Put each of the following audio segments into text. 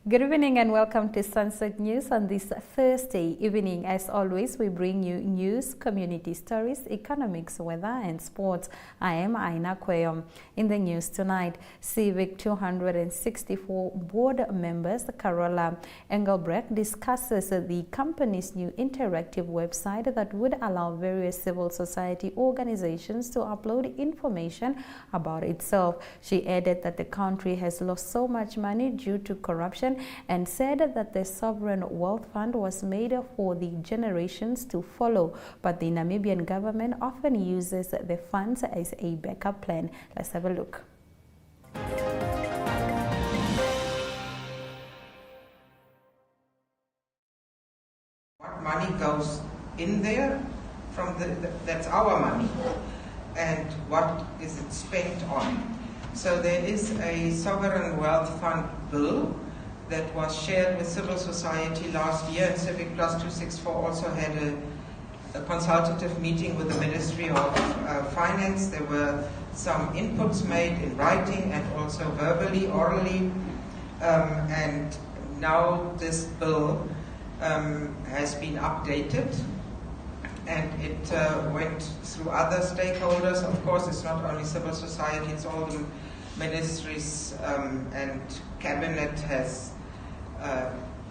Good evening and welcome to Sunset News on this Thursday evening. As always, we bring you news, community stories, economics, weather and sports. I am Aina Kweyom. In the news tonight, Civic 264 board members Carola Engelbrecht discusses the company's new interactive website that would allow various civil society organizations to upload information about itself. She added that the country has lost so much money due to corruption and said that the sovereign wealth fund was made for the generations to follow, but the Namibian government often uses the funds as a backup plan. Let's have a look. What money goes in there from that's our money, and what is it spent on? So there is a sovereign wealth fund bill that was shared with civil society last year, and Civic Plus 264 also had a consultative meeting with the Ministry of Finance. There were some inputs made in writing and also verbally, orally, and now this bill has been updated, and it went through other stakeholders. Of course, it's not only civil society, it's all the ministries, and cabinet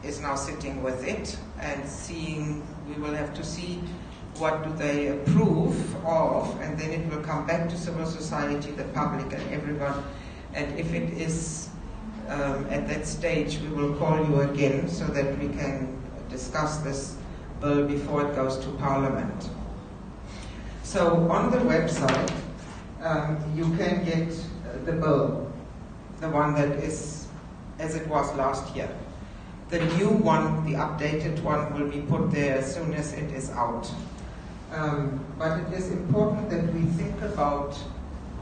is now sitting with it and seeing. We will have to see what do they approve of, and then it will come back to civil society, the public and everyone. And if it is at that stage, we will call you again so that we can discuss this bill before it goes to Parliament. So on the website, you can get the bill, the one that is as it was last year. The new one, the updated one, will be put there as soon as it is out. But it is important that we think about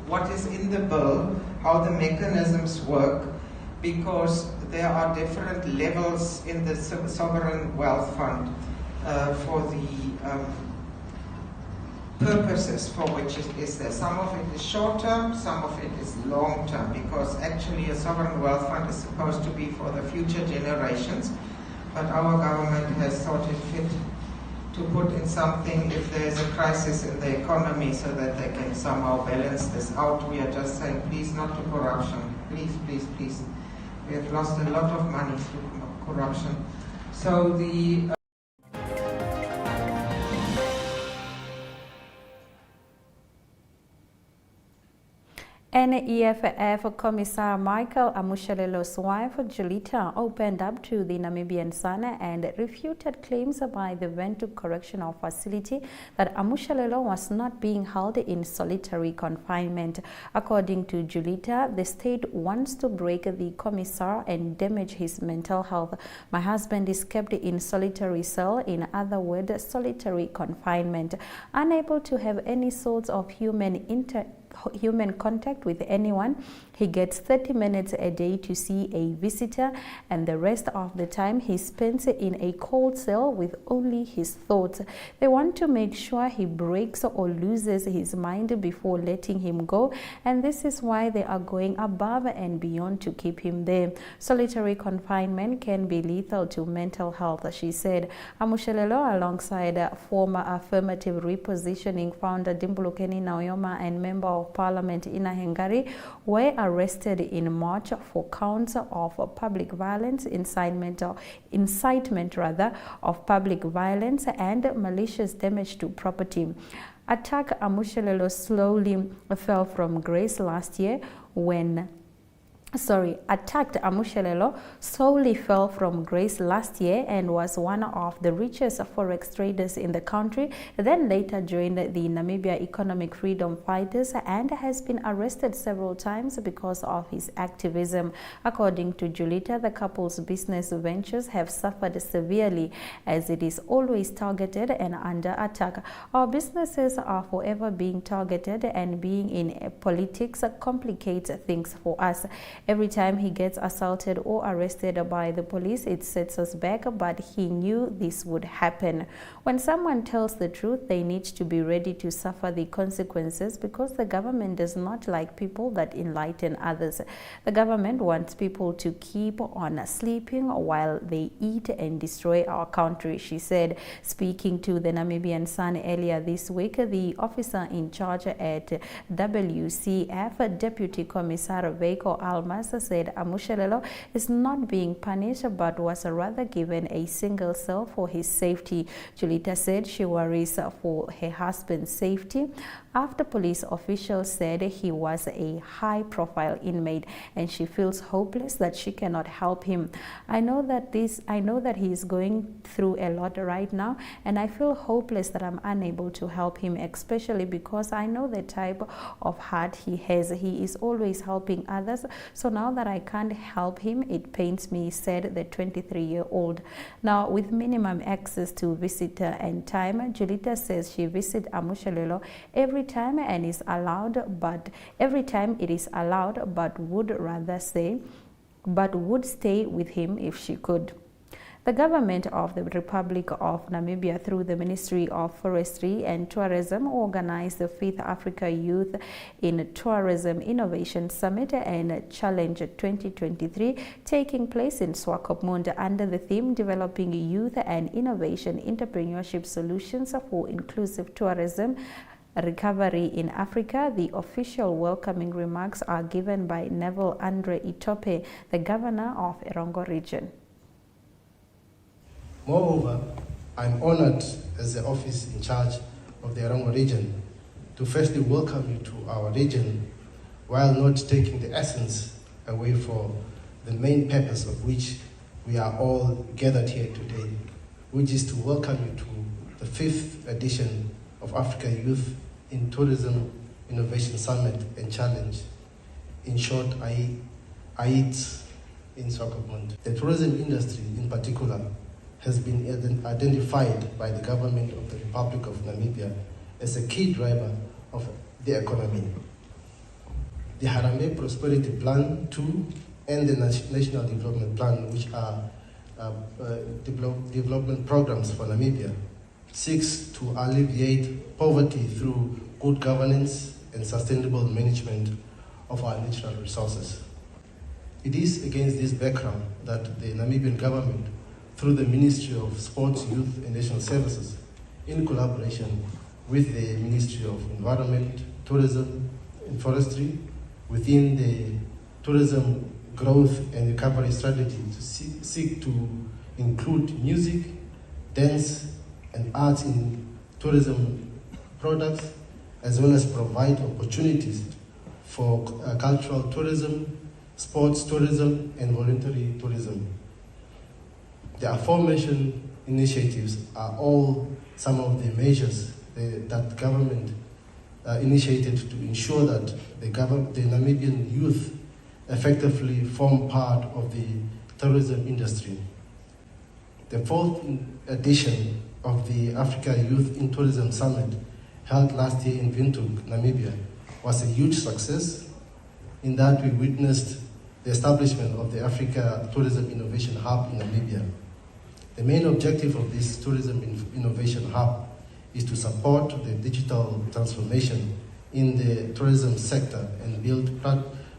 what is in the bill, how the mechanisms work, because there are different levels in the sovereign wealth fund for the purposes for which it is there. Some of it is short-term, some of it is long-term, because actually a sovereign wealth fund is supposed to be for the future generations, but our government has thought it fit to put in something if there is a crisis in the economy so that they can somehow balance this out. We are just saying, please, not to corruption. Please, please, please. We have lost a lot of money through corruption. So the NEFF Commissar Michael Amushalelo's wife, Julita, opened up to the Namibian Sun and refuted claims by the Ventu Correctional Facility that Amushalelo was not being held in solitary confinement. According to Julita, the state wants to break the commissar and damage his mental health. My husband is kept in solitary cell, in other words, solitary confinement, unable to have any sorts of human contact with anyone. He gets 30 minutes a day to see a visitor, and the rest of the time he spends in a cold cell with only his thoughts. They want to make sure he breaks or loses his mind before letting him go, and this is why they are going above and beyond to keep him there. Solitary confinement can be lethal to mental health, she said. Amushalelo, alongside former affirmative repositioning founder Dimbulukeni Naoyoma and member of Parliament Ina Hengari, were arrested in March for counts of public violence, incitement of public violence and malicious damage to property. Amushalelo slowly fell from grace last year when attacked Amushalelo slowly fell from grace last year and was one of the richest forex traders in the country, then later joined the Namibia Economic Freedom Fighters and has been arrested several times because of his activism. According to Julita, the couple's business ventures have suffered severely as it is always targeted and under attack. Our businesses are forever being targeted, and being in politics complicates things for us. Every time he gets assaulted or arrested by the police, it sets us back, but he knew this would happen. When someone tells the truth, they need to be ready to suffer the consequences, because the government does not like people that enlighten others. The government wants people to keep on sleeping while they eat and destroy our country, she said. Speaking to the Namibian Sun earlier this week, the officer in charge at WCF, Deputy Commissar Veiko Almas, said Amushalelo is not being punished but was rather given a single cell for his safety. Julita said she worries for her husband's safety after police officials said he was a high-profile inmate, and she feels hopeless that she cannot help him. I know that he is going through a lot right now, and I feel hopeless that I'm unable to help him, especially because I know the type of heart he has. He is always helping others, so now that I can't help him, it pains me, said the 23-year-old. Now, with minimum access to visitor and time, Julita says she visits Amushalelo every time and is allowed, but every time it is allowed, but would stay with him if she could. The government of the Republic of Namibia, through the Ministry of Forestry and Tourism, organized the 5th Africa Youth in Tourism Innovation Summit and Challenge 2023, taking place in Swakopmund under the theme Developing Youth and Innovation Entrepreneurship Solutions for Inclusive Tourism Recovery in Africa. The official welcoming remarks are given by Neville Andre Itope, the governor of Erongo region. Moreover, I'm honored as the office in charge of the Erongo region to firstly welcome you to our region, while not taking the essence away from the main purpose of which we are all gathered here today, which is to welcome you to the 5th edition of Africa Youth in Tourism Innovation Summit and Challenge, in short, AIT in Swakopmund. The tourism industry in particular has been identified by the government of the Republic of Namibia as a key driver of the economy. The Harambee Prosperity Plan 2 and the National Development Plan, which are development programs for Namibia, seeks to alleviate poverty through good governance and sustainable management of our natural resources. It is against this background that the Namibian government, through the Ministry of Sports, Youth and National Services, in collaboration with the Ministry of Environment, Tourism and Forestry, within the Tourism Growth and Recovery Strategy, to seek to include music, dance and arts in tourism products, as well as provide opportunities for cultural tourism, sports tourism and voluntary tourism. The aforementioned initiatives are all some of the measures that government initiated to ensure that the Namibian youth effectively form part of the tourism industry. The 4th edition of the Africa Youth in Tourism Summit, held last year in Windhoek, Namibia, was a huge success in that we witnessed the establishment of the Africa Tourism Innovation Hub in Namibia. The main objective of this Tourism Innovation Hub is to support the digital transformation in the tourism sector and build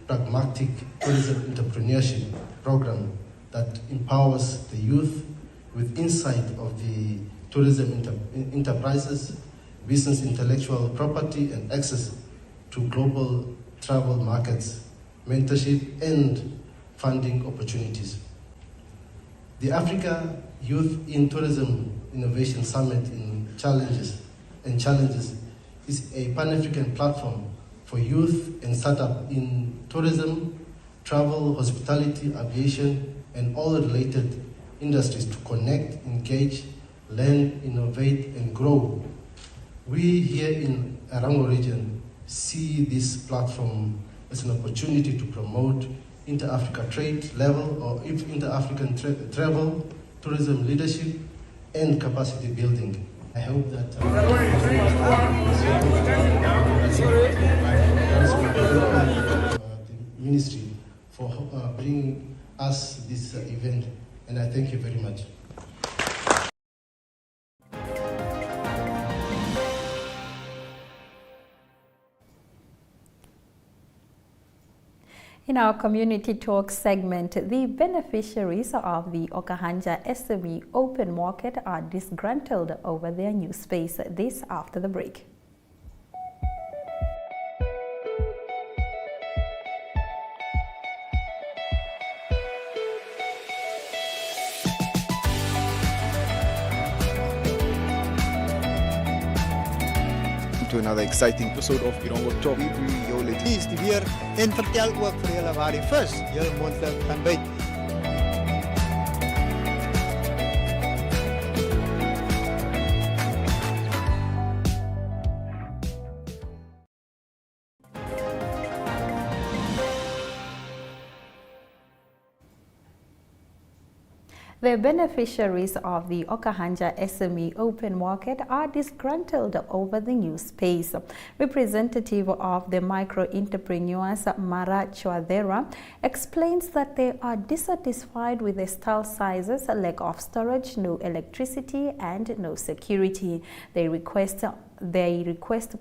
pragmatic tourism entrepreneurship program that empowers the youth with insight of the tourism enterprises, business intellectual property and access to global travel markets, mentorship and funding opportunities. The Africa Youth in Tourism Innovation Summit in Challenges is a Pan-African platform for youth and startup in tourism, travel, hospitality, aviation, and all related industries to connect, engage, learn, innovate, and grow. We here in Erongo region see this platform as an opportunity to promote inter-Africa trade level or inter-African travel, tourism leadership, and capacity building. I hope that the Ministry for bringing us this event, and I thank you very much. In our community talk segment, the beneficiaries of the Okahanja SME Open Market are disgruntled over their new space. This after the break. To another exciting episode of Oneuptwo. Please die weer en vertel ook vir julle waar die vis julle mondstuk gaan byt. The beneficiaries of the Okahanja SME Open Market are disgruntled over the new space. Representative of the micro entrepreneurs, Mara Chwadera, explains that they are dissatisfied with the stall sizes, lack of storage, no electricity, and no security. They request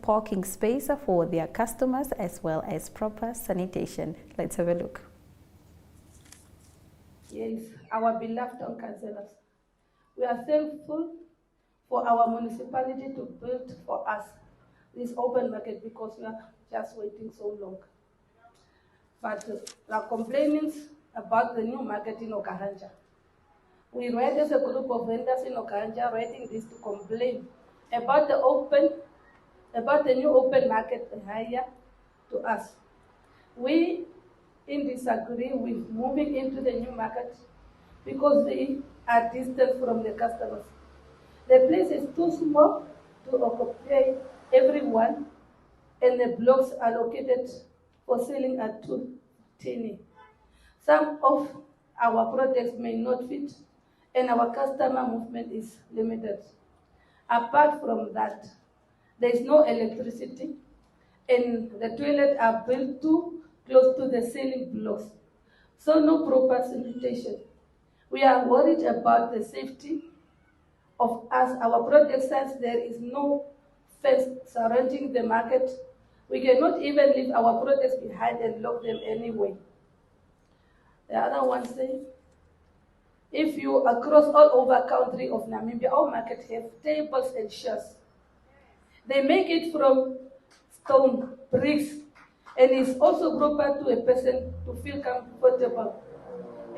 parking space for their customers as well as proper sanitation. Let's have a look. Yes, our beloved councillors, we are thankful for our municipality to build for us this open market because we are just waiting so long. But we are complaining about the new market in Okahanja. We read as a group of vendors in Okahanja writing this to complain about the new open market here to us. We disagree with moving into the new market because they are distant from the customers. The place is too small to occupy everyone, and the blocks allocated for selling are too tiny. Some of our products may not fit, and our customer movement is limited. Apart from that, there is no electricity, and the toilets are built too close to the selling blocks, so no proper sanitation. We are worried about the safety of us. Our project says there is no fence surrounding the market. We cannot even leave our products behind and lock them anyway. The other one says, if you across all over country of Namibia, our market have tables and chairs. They make it from stone, bricks, and it's also proper to a person to feel comfortable.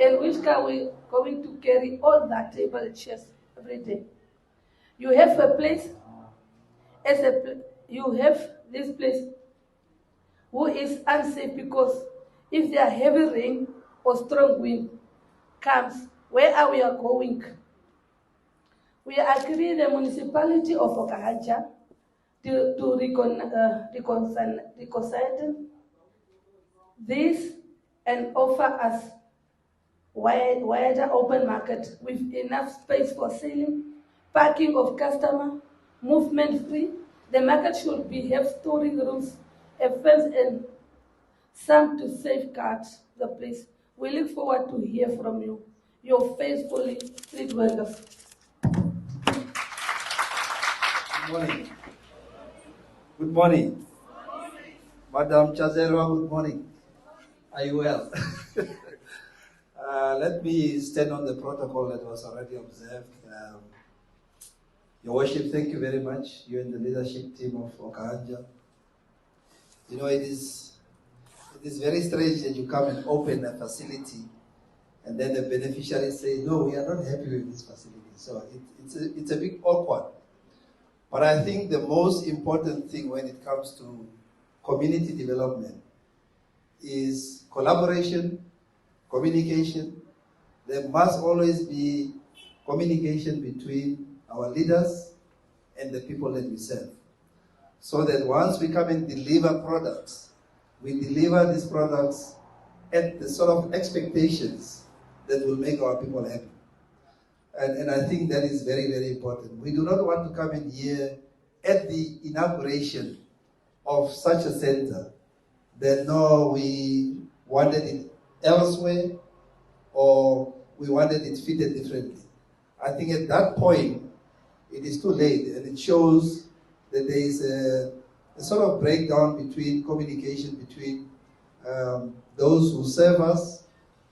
And which car we going to carry all that table and chairs every day? You have a place, you have this place who is unsafe because if there are heavy rain or strong wind comes, where are we going? We agree the municipality of Okahanja to reconcile this and offer us wider open market with enough space for selling, parking of customer, movement free. The market should have storing rooms, a fence, and some to safeguard the place. We look forward to hear from you, your faithfully street vendors. Good morning. Good morning. Madam Chazera, good morning. Are you well? Let me stand on the protocol that was already observed. Your Worship, thank you very much. You and the leadership team of Okahanja. You know, it is very strange that you come and open a facility and then the beneficiaries say, no, we are not happy with this facility. So it's a bit awkward. But I think the most important thing when it comes to community development is collaboration, communication. There must always be communication between our leaders and the people that we serve. So that once we come and deliver products, we deliver these products at the sort of expectations that will make our people happy. And I think that is very, very important. We do not want to come in here at the inauguration of such a center that no, we wanted it elsewhere, or we wanted it fitted differently. I think at that point, it is too late, and it shows that there is a sort of breakdown between communication between those who serve us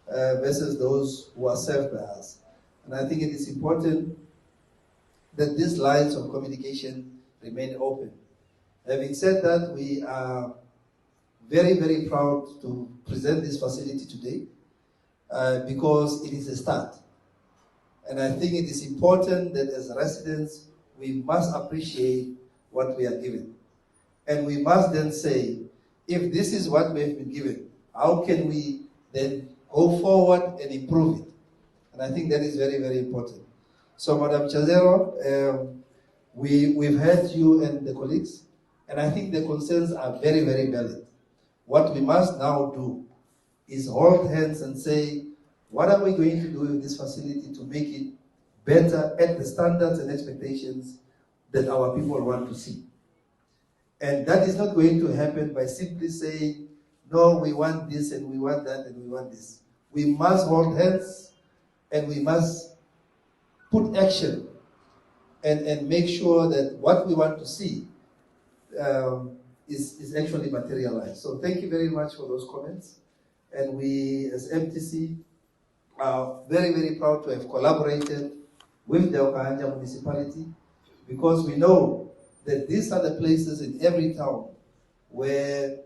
versus those who are served by us. And I think it is important that these lines of communication remain open. Having said that, we are very, very proud to present this facility today because it is a start. And I think it is important that as residents, we must appreciate what we are given. And we must then say, if this is what we have been given, how can we then go forward and improve it? And I think that is very, very important. So, Madam Chazero, we've heard you and the colleagues, and I think the concerns are very, very valid. What we must now do is hold hands and say, what are we going to do with this facility to make it better at the standards and expectations that our people want to see? And that is not going to happen by simply saying, no, we want this and we want that and we want this. We must hold hands and we must put action and make sure that what we want to see is actually materialized. So thank you very much for those comments. And we, as MTC, are very, very proud to have collaborated with the Okahanja municipality, because we know that these are the places in every town where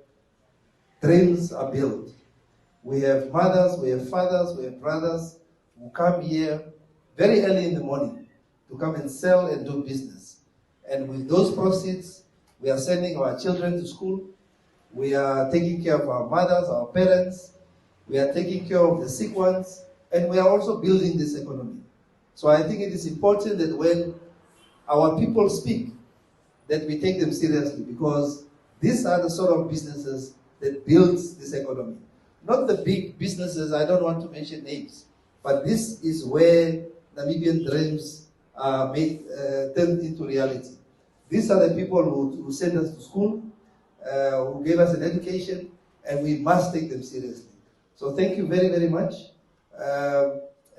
dreams are built. We have mothers, we have fathers, we have brothers who come here very early in the morning to come and sell and do business. And with those proceeds, we are sending our children to school. We are taking care of our mothers, our parents. We are taking care of the sick ones. And we are also building this economy. So I think it is important that when our people speak, that we take them seriously, because these are the sort of businesses that builds this economy. Not the big businesses, I don't want to mention names, but this is where Namibian dreams are made, turned into reality. These are the people who sent us to school, who gave us an education, and we must take them seriously. So thank you very, very much.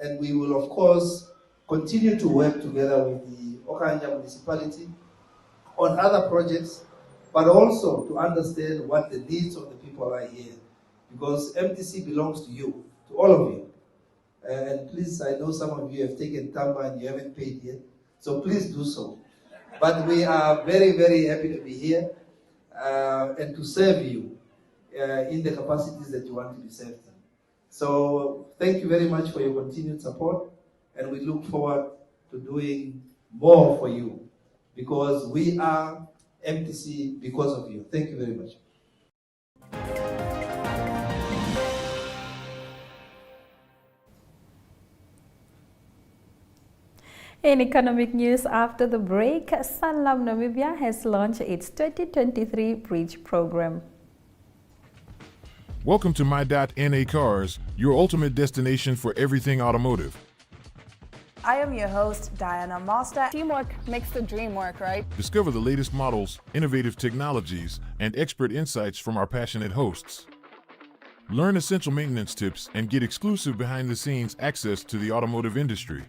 And we will, of course, continue to work together with the Okahanja municipality on other projects, but also to understand what the needs of the people are here. Because MTC belongs to you, to all of you. And please, I know some of you have taken Tamba and you haven't paid yet, so please do so. But we are very, very happy to be here and to serve you in the capacities that you want to be served in. So thank you very much for your continued support, and we look forward to doing more for you, because we are MTC because of you. Thank you very much. In economic news after the break, Sanlam Namibia has launched its 2023 Bridge program. Welcome to My.NA Cars, your ultimate destination for everything automotive. I am your host, Diana Master. Teamwork makes the dream work, right? Discover the latest models, innovative technologies, and expert insights from our passionate hosts. Learn essential maintenance tips and get exclusive behind-the-scenes access to the automotive industry.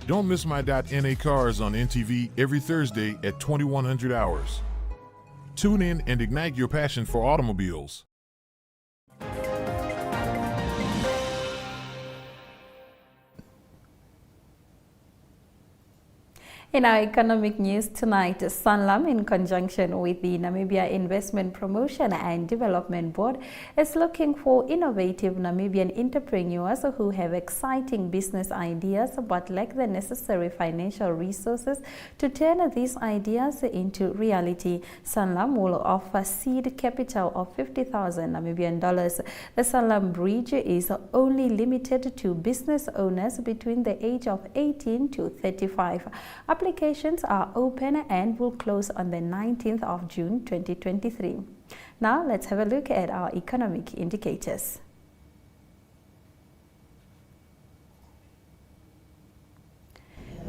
Don't miss My.NA Cars on NTV every Thursday at 2100 hours. Tune in and ignite your passion for automobiles. In our economic news tonight, Sanlam, in conjunction with the Namibia Investment Promotion and Development Board, is looking for innovative Namibian entrepreneurs who have exciting business ideas but lack the necessary financial resources to turn these ideas into reality. Sanlam will offer seed capital of 50,000 Namibian dollars. The Sanlam Bridge is only limited to business owners between the age of 18 to 35. Applications are open and will close on the 19th of June 2023. Now let's have a look at our economic indicators.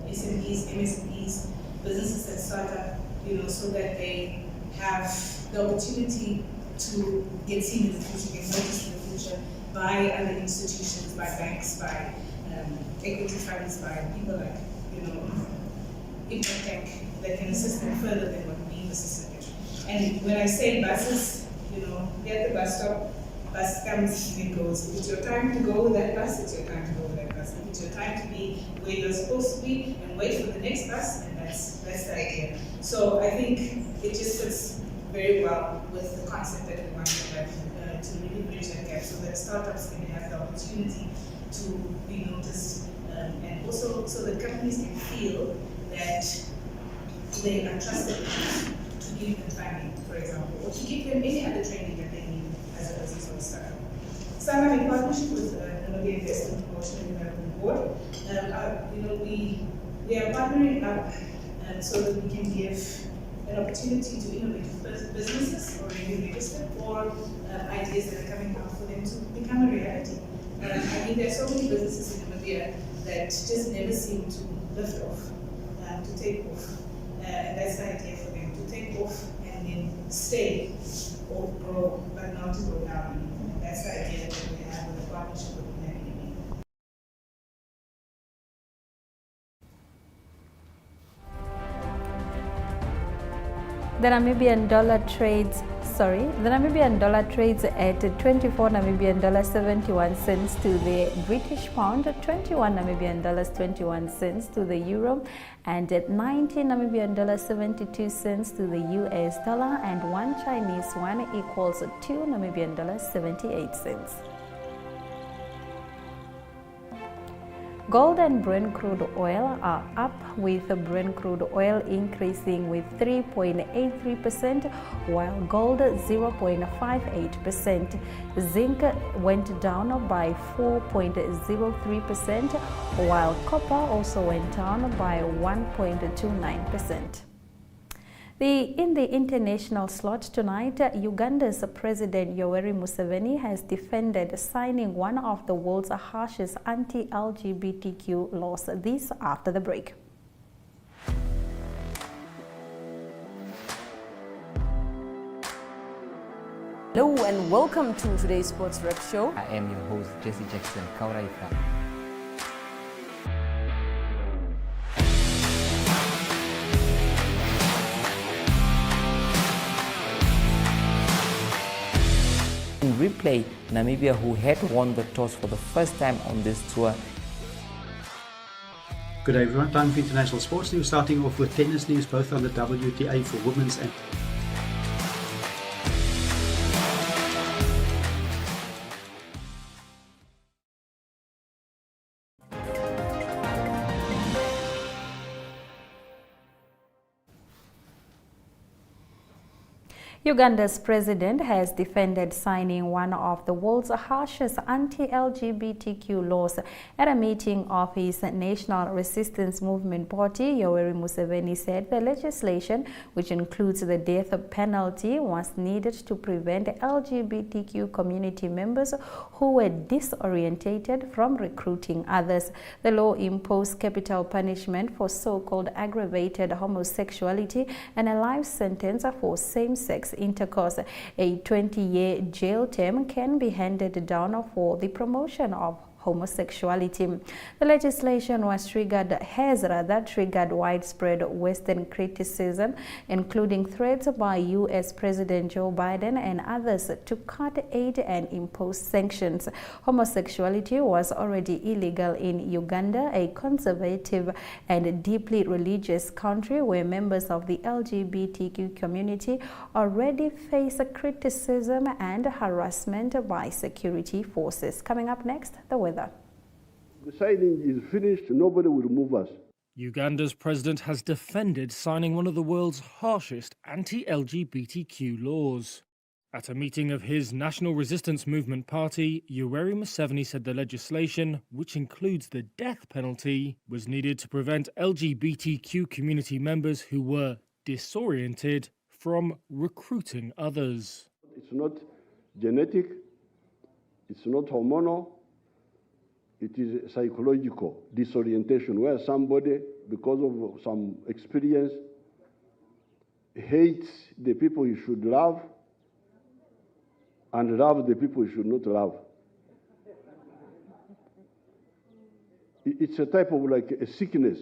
SMEs, MSMEs, businesses that start up, so that they have the opportunity to get seen in the future, get noticed in the future, by other institutions, by banks, by equity funds, by people like, Impact that can assist them further than what we've assisted them. And when I say buses, you're at the bus stop, bus comes and it goes. If it's your time to go with that bus, it's your time to go with that bus. If it's your time to be where you're supposed to be and wait for the next bus, and that's the idea. So I think it just fits very well with the concept that we want to have to really bridge that gap so that startups can have the opportunity to be noticed and also so that companies can feel that they are trusted to give them funding, for example, or to give them any other training that they need as a sort of startup. Startup in partnership with the Investment Promotion and Development Board, we are partnering up so that we can give an opportunity to innovative businesses already registered or ideas that are coming out for them to become a reality. I mean, there are so many businesses in Namibia that just never seem to lift off, to take off. And that's the idea for them, to take off and then stay or grow, but not to go down. And that's the idea that we have with the partnership with the NAB. The Namibian dollar trades at 24 Namibian dollars 71 cents to the British pound, 21 Namibian dollars 21 cents to the euro, and at 19 Namibian dollars 72 cents to the US dollar, and 1 Chinese yuan equals 2 Namibian dollars 78 cents. Gold and Brent crude oil are up, with Brent crude oil increasing with 3.83%, while gold 0.58%. Zinc went down by 4.03%, while copper also went down by 1.29%. In the international slot tonight, Uganda's President Yoweri Museveni has defended signing one of the world's harshest anti-LGBTQ laws. This after the break. Hello and welcome to today's Sports Rep Show. I am your host, Jesse Jackson Kauraifa. In replay, Namibia, who had won the toss for the first time on this tour. Good day everyone, time for international sports news, starting off with tennis news, both on the WTA for women's and Uganda's president has defended signing one of the world's harshest anti-LGBTQ laws. At a meeting of his National Resistance Movement party, Yoweri Museveni said the legislation, which includes the death penalty, was needed to prevent LGBTQ community members who were disorientated from recruiting others. The law imposed capital punishment for so-called aggravated homosexuality and a life sentence for same-sex intercourse. A 20-year jail term can be handed down for the promotion of homosexuality. The legislation has triggered widespread Western criticism, including threats by U.S. President Joe Biden and others to cut aid and impose sanctions. Homosexuality was already illegal in Uganda, a conservative and deeply religious country where members of the LGBTQ community already face criticism and harassment by security forces. Coming up next, the weather. The signing is finished, nobody will move us. Uganda's president has defended signing one of the world's harshest anti-LGBTQ laws. At a meeting of his National Resistance Movement party, Yoweri Museveni said the legislation, which includes the death penalty, was needed to prevent LGBTQ community members who were disoriented from recruiting others. It's not genetic, it's not hormonal, it is psychological disorientation where somebody, because of some experience, hates the people he should love and love the people he should not love. It's a type of like a sickness.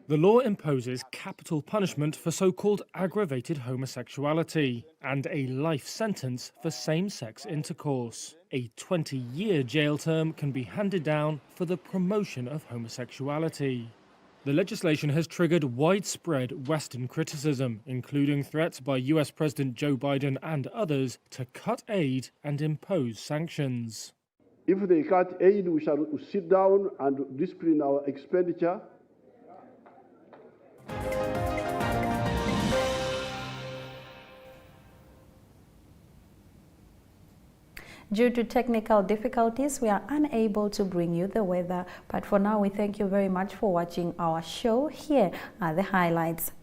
The law imposes capital punishment for so-called aggravated homosexuality and a life sentence for same-sex intercourse. A 20-year jail term can be handed down for the promotion of homosexuality. The legislation has triggered widespread Western criticism, including threats by US President Joe Biden and others to cut aid and impose sanctions. If they cut aid, we shall sit down and discipline our expenditure. Due to technical difficulties, we are unable to bring you the weather. But for now, we thank you very much for watching our show. Here are the highlights.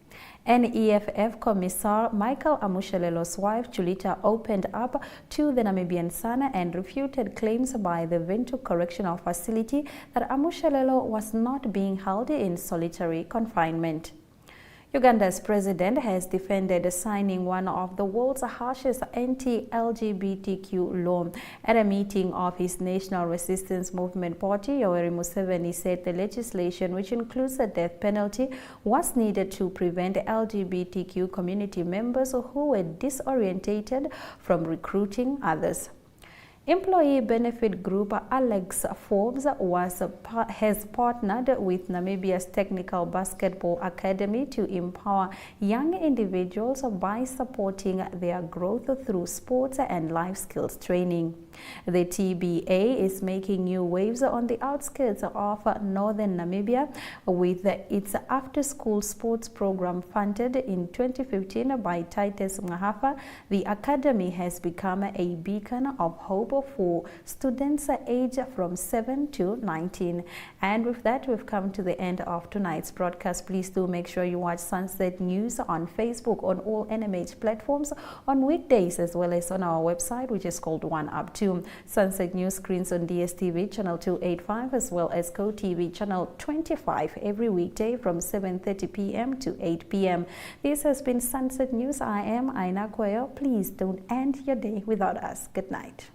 NEFF Commissar Michael Amushelelo's wife, Julita, opened up to the Namibian Sun and refuted claims by the Ventu Correctional Facility that Amushelelo was not being held in solitary confinement. Uganda's president has defended signing one of the world's harshest anti-LGBTQ law. At a meeting of his National Resistance Movement Party, Yoweri Museveni said the legislation, which includes the death penalty, was needed to prevent LGBTQ community members who were disorientated from recruiting others. Employee benefit group Alex Forbes has partnered with Namibia's Technical Basketball Academy to empower young individuals by supporting their growth through sports and life skills training. The TBA is making new waves on the outskirts of northern Namibia with its after-school sports program funded in 2015 by Titus Mahafa. The academy has become a beacon of hope for students aged from 7 to 19. And with that, we've come to the end of tonight's broadcast. Please do make sure you watch Sunset News on Facebook, on all NMH platforms, on weekdays, as well as on our website, which is called Oneuptwo. Sunset News screens on DSTV channel 285, as well as GoTV channel 25 every weekday from 7:30 p.m. to 8 p.m. This has been Sunset News. I am Aina Koyo. Please don't end your day without us. Good night.